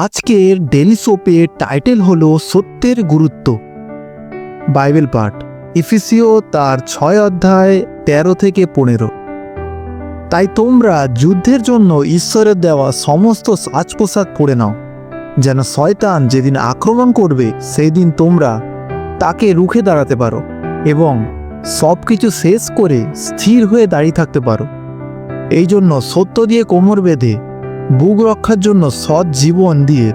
আজকের daily সোপের title হলো সত্যের গুরুত্ব। বাইবেল পাঠ ইফিসীয় তার 6 অধ্যায় 13 থেকে 15। তাই তোমরা যুদ্ধের জন্য ঈশ্বরের দেওয়া সমস্ত সাজ পোশাক পরে নাও, যেন শয়তান যেদিন আক্রমণ করবে সেই দিন তোমরা তাকে রুখে দাঁড়াতে পারো এবং সব কিছু শেষ করে স্থির হয়ে দাঁড়িয়ে থাকতে পারো। এই জন্য সত্য দিয়ে কোমর বেঁধে বুক রক্ষার জন্য সৎ জীবন দিয়ে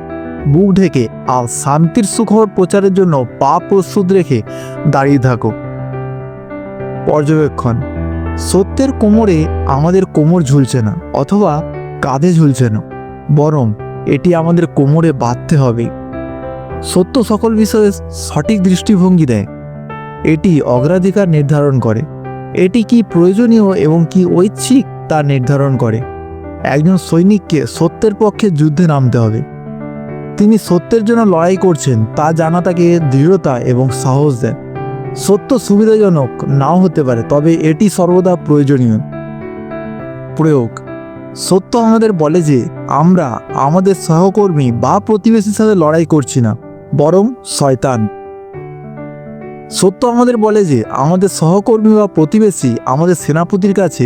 বুক ঢেকে আর শান্তির সুখবর প্রচারের জন্য পা প্রস্তুত রেখে দাঁড়িয়ে থাকো। পর্যবেক্ষণ: সত্যের কোমরে আমাদের কোমর ঝুলছে না অথবা কাঁধে ঝুলছে না, বরং এটি আমাদের কোমরে বাঁধতে হবে। সত্য সকল বিষয়ে সঠিক দৃষ্টিভঙ্গি দেয়। এটি অগ্রাধিকার নির্ধারণ করে। এটি কি প্রয়োজনীয় এবং কি ঐচ্ছিক তা নির্ধারণ করে। একজন সৈনিককে সত্যের পক্ষে যুদ্ধে নামতে হবে। তিনি সত্যের জন্য লড়াই করছেন তা জানা তাকে দৃঢ়তা এবং সাহস দেয়। সত্য সুবিধাজনক নাও হতে পারে, তবে এটি সর্বদা প্রয়োজনীয়। প্রয়োগ: সত্য আমাদের বলে যে আমরা আমাদের সহকর্মী বা প্রতিবেশীর সাথে লড়াই করছি না, বরং শয়তান। সত্য আমাদের বলে যে আমাদের সহকর্মী বা প্রতিবেশী আমাদের সেনাপতির কাছে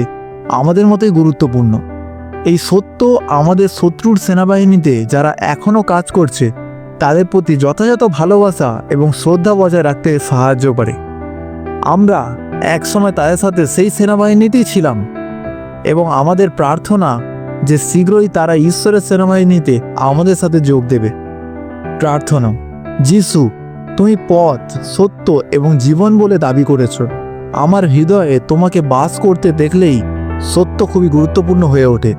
আমাদের মতোই গুরুত্বপূর্ণ। এই সত্য আমাদের শত্রুর সেনাবাহিনীতে যারা এখনও কাজ করছে তাদের প্রতি যথাযথ ভালোবাসা এবং শ্রদ্ধা বজায় রাখতে সাহায্য করে। আমরা একসময় তাদের সাথে সেই সেনাবাহিনীতেই ছিলাম এবং আমাদের প্রার্থনা যে শীঘ্রই তারা ঈশ্বরের সেনাবাহিনীতে আমাদের সাথে যোগ দেবে। প্রার্থনা: যিশু, তুমি পথ, সত্য এবং জীবন বলে দাবি করেছ। আমার হৃদয়ে তোমাকে বাস করতে দেখলেই সত্য খুবই গুরুত্বপূর্ণ হয়ে ওঠে।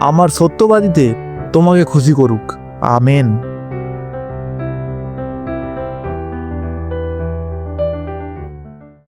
আমার সত্যবাদীতে তোমাকে খুশি করুক। আমেন।